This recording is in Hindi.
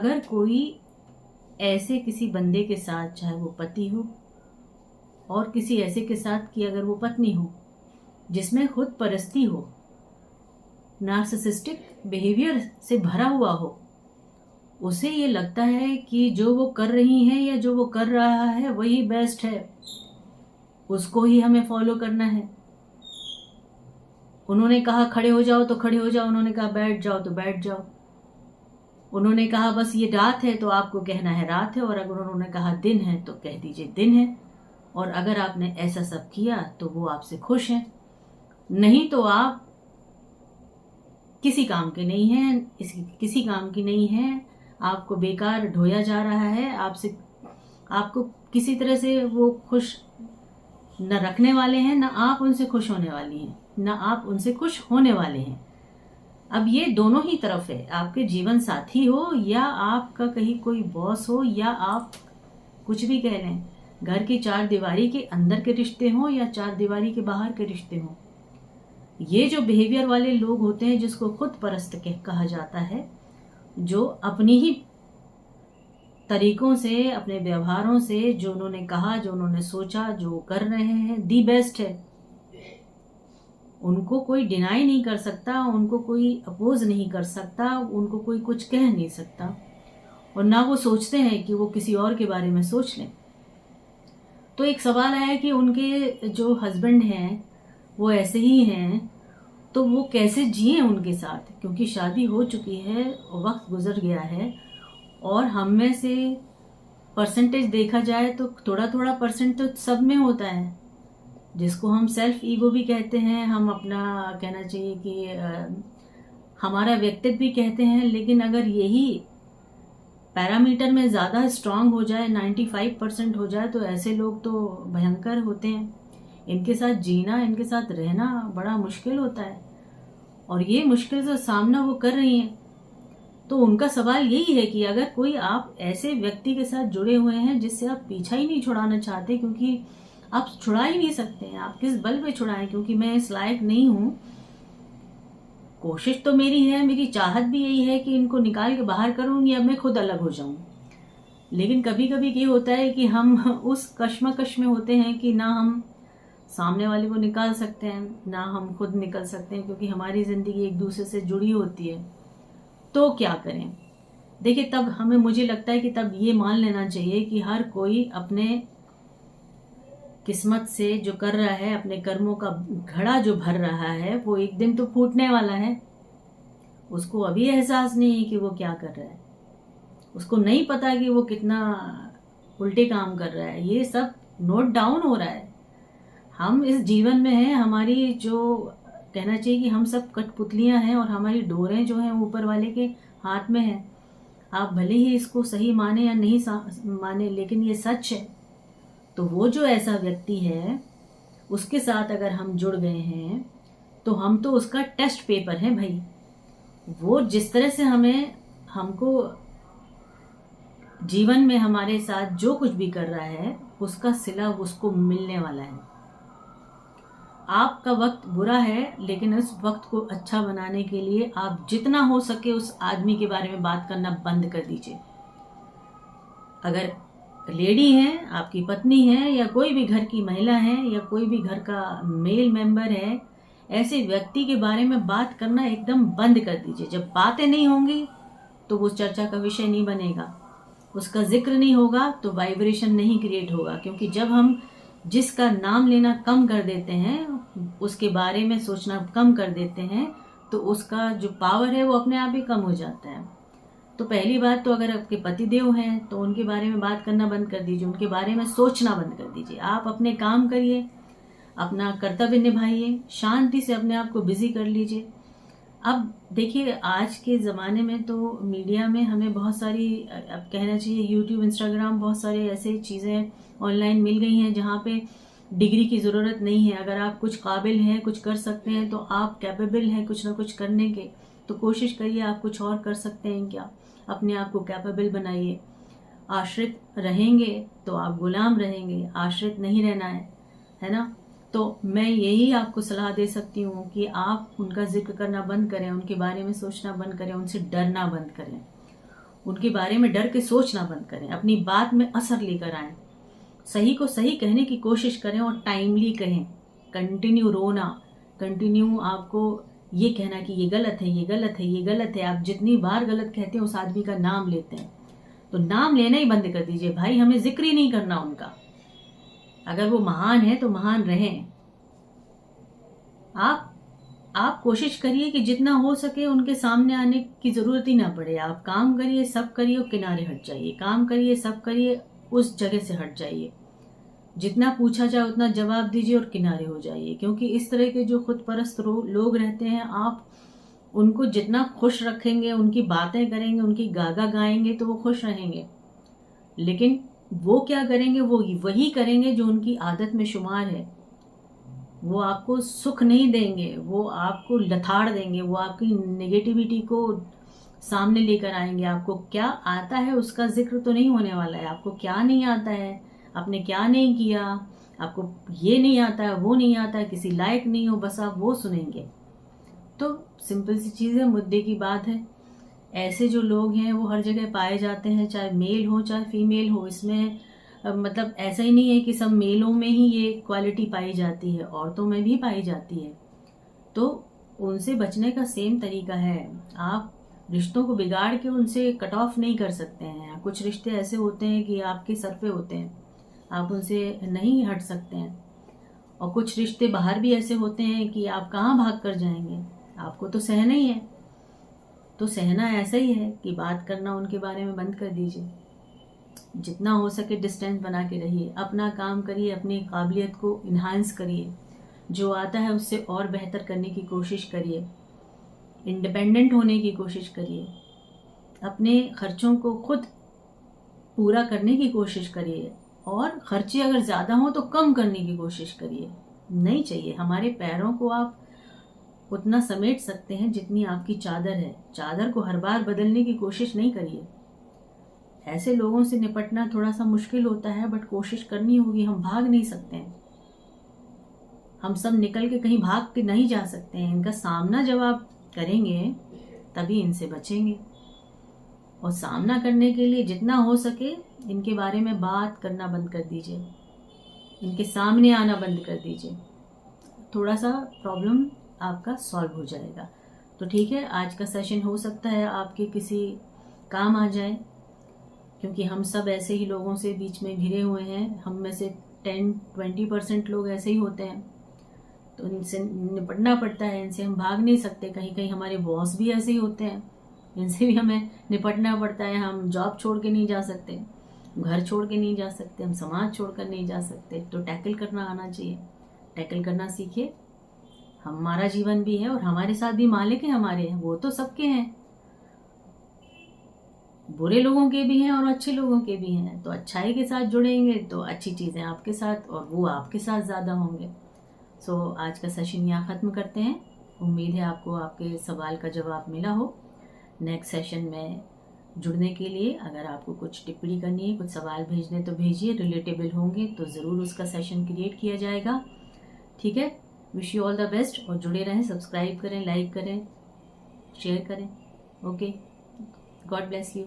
अगर कोई ऐसे किसी बंदे के साथ, चाहे वो पति हो और किसी ऐसे के साथ कि अगर वो पत्नी हो, जिसमें खुद परस्ती हो, नार्सिसिस्टिक बिहेवियर से भरा हुआ हो, उसे ये लगता है कि जो वो कर रही हैं या जो वो कर रहा है वही बेस्ट है, उसको ही हमें फॉलो करना है। उन्होंने कहा खड़े हो जाओ तो खड़े हो जाओ, उन्होंने कहा बैठ जाओ तो बैठ जाओ, उन्होंने कहा बस ये रात है तो आपको कहना है रात है, और अगर उन्होंने कहा दिन है तो कह दीजिए दिन है, और अगर आपने ऐसा सब किया तो वो आपसे खुश हैं, नहीं तो आप किसी काम के नहीं हैं, किसी काम की नहीं है, आपको बेकार ढोया जा रहा है, आपको किसी तरह से वो खुश न रखने वाले हैं, ना आप उनसे खुश होने वाली हैं, ना आप उनसे खुश होने वाले हैं। अब ये दोनों ही तरफ है, आपके जीवन साथी हो या आपका कहीं कोई बॉस हो या आप कुछ भी कह लें, घर की चार दीवारी के अंदर के रिश्ते हों या चार दीवारी के बाहर के रिश्ते हों, ये जो बिहेवियर वाले लोग होते हैं, जिसको खुद परस्त कहा जाता है, जो अपनी ही तरीकों से, अपने व्यवहारों से, जो उन्होंने कहा, जो उन्होंने सोचा, जो कर रहे हैं, दी बेस्ट है, उनको कोई डिनाई नहीं कर सकता, उनको कोई अपोज नहीं कर सकता, उनको कोई कुछ कह नहीं सकता, और ना वो सोचते हैं कि वो किसी और के बारे में सोच लें। तो एक सवाल आया कि उनके जो हस्बैंड हैं वो ऐसे ही हैं, तो वो कैसे जिए उनके साथ, क्योंकि शादी हो चुकी है, वक्त गुजर गया है, और हम में से परसेंटेज देखा जाए तो थोड़ा थोड़ा परसेंट तो सब में होता है, जिसको हम सेल्फ ईगो भी कहते हैं, हम अपना कहना चाहिए कि हमारा व्यक्तित्व भी कहते हैं। लेकिन अगर यही पैरामीटर में ज़्यादा स्ट्रांग हो जाए, 95% हो जाए, तो ऐसे लोग तो भयंकर होते हैं, इनके साथ जीना, इनके साथ रहना बड़ा मुश्किल होता है, और ये मुश्किल से सामना वो कर रही हैं। तो उनका सवाल यही है कि अगर कोई आप ऐसे व्यक्ति के साथ जुड़े हुए हैं जिससे आप पीछा ही नहीं छुड़ाना चाहते, क्योंकि आप छुड़ा ही नहीं सकते हैं, आप किस बल पे छुड़ाएं, क्योंकि मैं इस लायक नहीं हूं, कोशिश तो मेरी है, मेरी चाहत भी यही है कि इनको निकाल के बाहर करूं या मैं खुद अलग हो जाऊं। लेकिन कभी कभी ये होता है कि हम उस कश्मकश में होते हैं कि ना हम सामने वाले को निकाल सकते हैं, ना हम खुद निकल सकते हैं, क्योंकि हमारी जिंदगी एक दूसरे से जुड़ी होती है। तो क्या करें? देखिए, तब हमें, मुझे लगता है कि तब ये मान लेना चाहिए कि हर कोई अपने किस्मत से जो कर रहा है, अपने कर्मों का घड़ा जो भर रहा है, वो एक दिन तो फूटने वाला है। उसको अभी एहसास नहीं है कि वो क्या कर रहा है, उसको नहीं पता कि वो कितना उल्टे काम कर रहा है, ये सब नोट डाउन हो रहा है। हम इस जीवन में हैं, हमारी जो कहना चाहिए कि हम सब कठपुतलियां हैं, और हमारी डोरें जो हैं ऊपर वाले के हाथ में हैं। आप भले ही इसको सही माने या नहीं माने, लेकिन ये सच है। तो वो जो ऐसा व्यक्ति है, उसके साथ अगर हम जुड़ गए हैं तो हम तो उसका टेस्ट पेपर है भाई। वो जिस तरह से हमको जीवन में हमारे साथ जो कुछ भी कर रहा है, उसका सिला उसको मिलने वाला है। आपका वक्त बुरा है, लेकिन उस वक्त को अच्छा बनाने के लिए आप जितना हो सके उस आदमी के बारे में बात करना बंद कर दीजिए। अगर लेडी है, आपकी पत्नी है, या कोई भी घर की महिला है, या कोई भी घर का मेल मेंबर है, ऐसे व्यक्ति के बारे में बात करना एकदम बंद कर दीजिए। जब बातें नहीं होंगी तो वो चर्चा का विषय नहीं बनेगा, उसका जिक्र नहीं होगा, तो वाइब्रेशन नहीं क्रिएट होगा। क्योंकि जब हम जिसका नाम लेना कम कर देते हैं, उसके बारे में सोचना कम कर देते हैं, तो उसका जो पावर है वो अपने आप ही कम हो जाता है। तो पहली बात तो, अगर आपके पतिदेव हैं तो उनके बारे में बात करना बंद कर दीजिए, उनके बारे में सोचना बंद कर दीजिए। आप अपने काम करिए, अपना कर्तव्य निभाइए, शांति से अपने आप को बिजी कर लीजिए। अब देखिए, आज के ज़माने में तो मीडिया में हमें बहुत सारी, अब कहना चाहिए यूट्यूब, इंस्टाग्राम, बहुत सारे ऐसे चीज़ें ऑनलाइन मिल गई हैं जहाँ पे डिग्री की ज़रूरत नहीं है। अगर आप कुछ काबिल हैं, कुछ कर सकते हैं, तो आप कैपेबल हैं कुछ ना कुछ करने के, तो कोशिश करिए आप कुछ और कर सकते हैं क्या, अपने आप को कैपेबल बनाइए। आश्रित रहेंगे तो आप गुलाम रहेंगे, आश्रित नहीं रहना है ना। तो मैं यही आपको सलाह दे सकती हूँ कि आप उनका जिक्र करना बंद करें, उनके बारे में सोचना बंद करें, उनसे डरना बंद करें। उनके बारे में डर के सोचना बंद करें, अपनी बात में असर लेकर आएं, सही को सही कहने की कोशिश करें और टाइमली कहें। कंटिन्यू रोना, कंटिन्यू आपको ये कहना कि ये गलत है, ये गलत है, ये गलत है। आप जितनी बार गलत कहते हैं उस आदमी का नाम लेते हैं, तो नाम लेना ही बंद कर दीजिए भाई। हमें जिक्र ही नहीं करना उनका। अगर वो महान है तो महान रहें। आप कोशिश करिए कि जितना हो सके उनके सामने आने की जरूरत ही ना पड़े। आप काम करिए, सब करिए और किनारे हट जाइए। काम करिए, सब करिए, उस जगह से हट जाइए। जितना पूछा जाए उतना जवाब दीजिए और किनारे हो जाइए। क्योंकि इस तरह के जो खुद परस्त लोग रहते हैं, आप उनको जितना खुश रखेंगे, उनकी बातें करेंगे, उनकी गागा गाएंगे तो वो खुश रहेंगे। लेकिन वो क्या करेंगे, वो वही करेंगे जो उनकी आदत में शुमार है। वो आपको सुख नहीं देंगे, वो आपको लथाड़ देंगे, वो आपकी नेगेटिविटी को सामने लेकर आएंगे। आपको क्या आता है उसका जिक्र तो नहीं होने वाला है। आपको क्या नहीं आता है, आपने क्या नहीं किया, आपको ये नहीं आता है, वो नहीं आता है, किसी लायक नहीं हो, बस आप वो सुनेंगे। तो सिंपल सी चीज़ है, मुद्दे की बात है। ऐसे जो लोग हैं वो हर जगह पाए जाते हैं, चाहे मेल हो चाहे फीमेल हो। इसमें मतलब ऐसा ही नहीं है कि सब मेलों में ही ये क्वालिटी पाई जाती है, औरतों में भी पाई जाती है। तो उनसे बचने का सेम तरीका है। आप रिश्तों को बिगाड़ के उनसे कट ऑफ नहीं कर सकते हैं। कुछ रिश्ते ऐसे होते हैं कि आपके सर पे होते हैं, आप उनसे नहीं हट सकते हैं। और कुछ रिश्ते बाहर भी ऐसे होते हैं कि आप कहाँ भाग कर जाएंगे, आपको तो सहना ही है। तो सहना ऐसा ही है कि बात करना उनके बारे में बंद कर दीजिए। जितना हो सके डिस्टेंस बना के रहिए, अपना काम करिए, अपनी काबिलियत को इन्हांस करिए, जो आता है उससे और बेहतर करने की कोशिश करिए, इंडिपेंडेंट होने की कोशिश करिए, अपने खर्चों को खुद पूरा करने की कोशिश करिए, और खर्चे अगर ज़्यादा हो तो कम करने की कोशिश करिए। नहीं चाहिए, हमारे पैरों को आप उतना समेट सकते हैं जितनी आपकी चादर है। चादर को हर बार बदलने की कोशिश नहीं करिए। ऐसे लोगों से निपटना थोड़ा सा मुश्किल होता है, बट कोशिश करनी होगी। हम भाग नहीं सकते हैं, हम सब निकल के कहीं भाग के नहीं जा सकते हैं। इनका सामना जब आप करेंगे तभी इनसे बचेंगे। और सामना करने के लिए जितना हो सके इनके बारे में बात करना बंद कर दीजिए, इनके सामने आना बंद कर दीजिए। थोड़ा सा प्रॉब्लम आपका सॉल्व हो जाएगा। तो ठीक है, आज का सेशन हो सकता है आपके किसी काम आ जाए, क्योंकि हम सब ऐसे ही लोगों से बीच में घिरे हुए हैं। हम में से 10-20% लोग ऐसे ही होते हैं, तो इनसे निपटना पड़ता है, इनसे हम भाग नहीं सकते। कहीं कहीं हमारे बॉस भी ऐसे ही होते हैं, इनसे भी हमें निपटना पड़ता है। हम जॉब छोड़ के नहीं जा सकते, घर छोड़ के नहीं जा सकते, हम समाज छोड़कर नहीं जा सकते। तो टैकल करना आना चाहिए, टैकल करना सीखिए। हमारा जीवन भी है और हमारे साथ भी मालिक है हमारे, वो तो सबके हैं, बुरे लोगों के भी हैं और अच्छे लोगों के भी हैं। तो अच्छाई के साथ जुड़ेंगे तो अच्छी चीज़ें आपके साथ और वो आपके साथ ज़्यादा होंगे। सो आज का सेशन यहाँ ख़त्म करते हैं। उम्मीद है आपको आपके सवाल का जवाब मिला हो। नेक्स्ट सेशन में जुड़ने के लिए अगर आपको कुछ टिप्पणी करनी है, कुछ सवाल भेजने तो भेजिए, रिलेटेबल होंगे तो ज़रूर उसका सेशन क्रिएट किया जाएगा। ठीक है, wish you all the best और जुड़े रहें, सब्सक्राइब करें, लाइक करें, शेयर करें। Okay, God bless you.